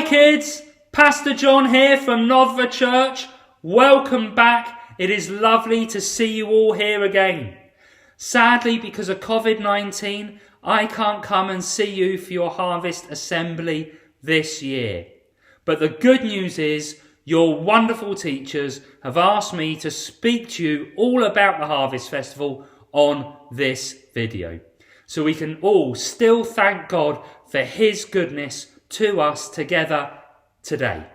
Hi kids, Pastor John here from Nodva Church. Welcome back. It is lovely to see you all here again. Sadly, because of COVID-19, I can't come and see you for your harvest assembly this year. But the good news is your wonderful teachers have asked me to speak to you all about the Harvest Festival on this video. So we can all still thank God for His goodness to us together today.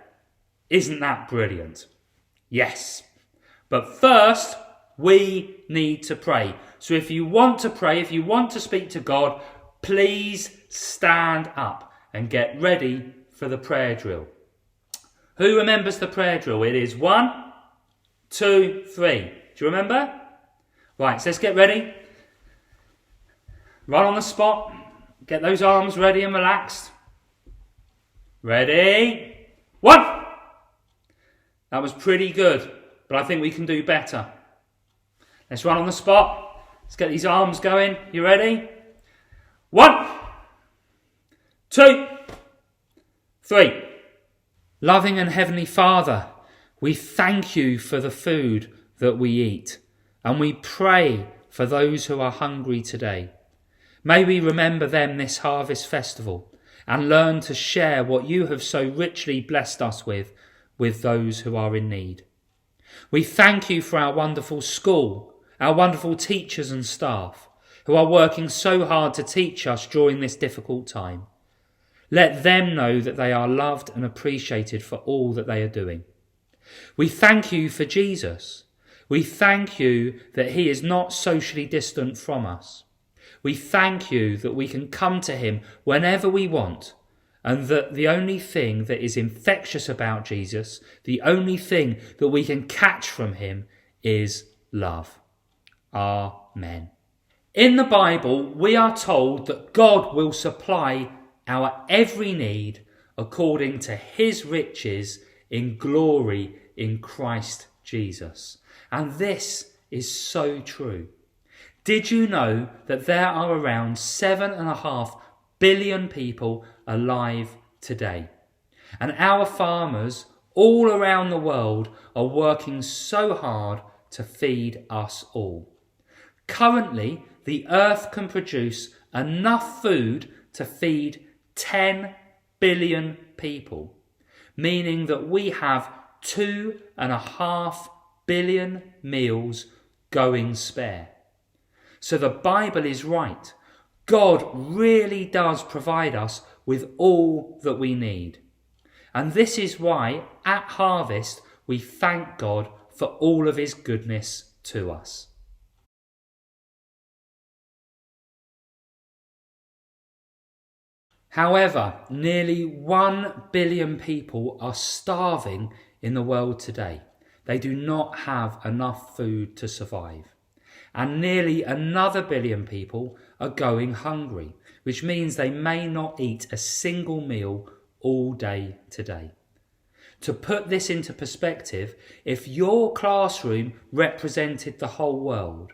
Isn't that brilliant? Yes. But first, we need to pray. So if you want to pray, if you want to speak to God, please stand up and get ready for the prayer drill. Who remembers the prayer drill? It is 1, 2, 3. Do you remember? Right, so let's get ready. Right on the spot. Get those arms ready and relaxed. Ready? 1. That was pretty good, but I think we can do better. Let's run on the spot. Let's get these arms going. You ready? 1, 2, 3. Loving and Heavenly Father, we thank you for the food that we eat, and we pray for those who are hungry today. May we remember them this Harvest Festival and learn to share what you have so richly blessed us with those who are in need. We thank you for our wonderful school, our wonderful teachers and staff who are working so hard to teach us during this difficult time. Let them know that they are loved and appreciated for all that they are doing. We thank you for Jesus. We thank you that he is not socially distant from us. We thank you that we can come to him whenever we want, and that the only thing that is infectious about Jesus, the only thing that we can catch from him is love. Amen. In the Bible, we are told that God will supply our every need according to his riches in glory in Christ Jesus. And this is so true. Did you know that there are around 7.5 billion people alive today? And our farmers all around the world are working so hard to feed us all. Currently, the earth can produce enough food to feed 10 billion people, meaning that we have 2.5 billion meals going spare. So the Bible is right. God really does provide us with all that we need. And this is why at Harvest we thank God for all of his goodness to us. However, nearly 1 billion people are starving in the world today. They do not have enough food to survive. And nearly another billion people are going hungry, which means they may not eat a single meal all day today. To put this into perspective, if your classroom represented the whole world,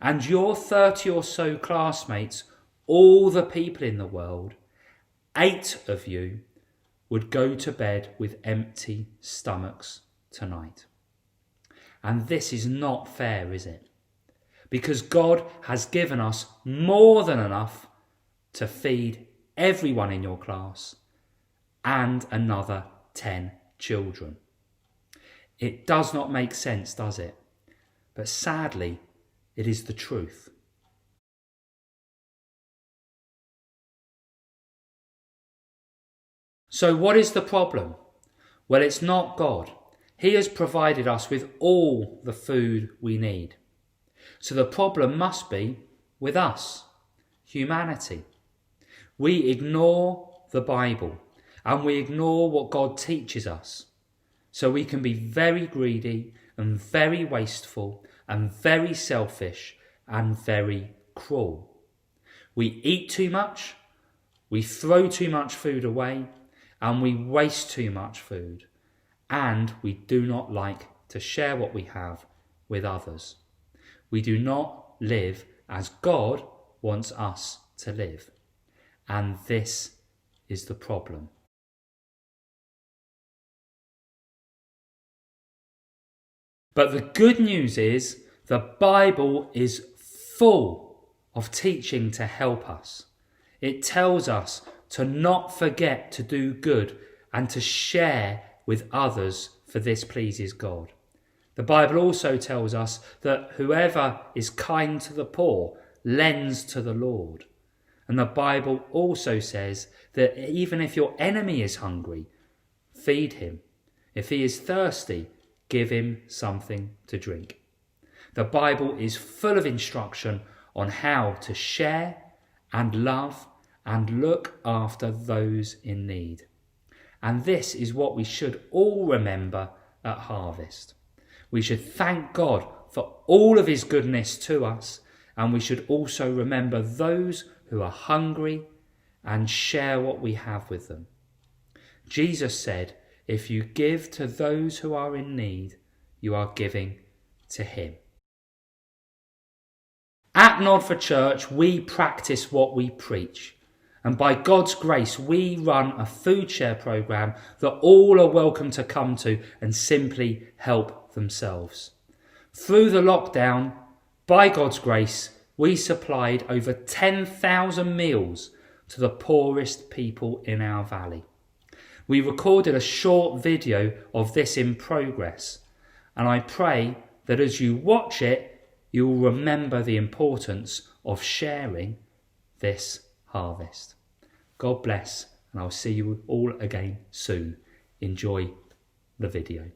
and your 30 or so classmates, all the people in the world, 8 of you would go to bed with empty stomachs tonight. And this is not fair, is it? Because God has given us more than enough to feed everyone in your class and another 10 children. It does not make sense, does it? But sadly, it is the truth. So what is the problem? Well, it's not God. He has provided us with all the food we need. So the problem must be with us, humanity. We ignore the Bible and we ignore what God teaches us. So we can be very greedy and very wasteful and very selfish and very cruel. We eat too much, we throw too much food away, and we waste too much food. And we do not like to share what we have with others. We do not live as God wants us to live. And this is the problem. But the good news is the Bible is full of teaching to help us. It tells us to not forget to do good and to share with others, for this pleases God. The Bible also tells us that whoever is kind to the poor lends to the Lord. And the Bible also says that even if your enemy is hungry, feed him. If he is thirsty, give him something to drink. The Bible is full of instruction on how to share and love and look after those in need. And this is what we should all remember at Harvest. We should thank God for all of his goodness to us, and we should also remember those who are hungry and share what we have with them. Jesus said, if you give to those who are in need, you are giving to him. At Nodford Church, we practice what we preach. And by God's grace, we run a food share programme that all are welcome to come to and simply help themselves. Through the lockdown, by God's grace, we supplied over 10,000 meals to the poorest people in our valley. We recorded a short video of this in progress, and I pray that as you watch it, you will remember the importance of sharing this harvest. God bless, and I'll see you all again soon. Enjoy the video.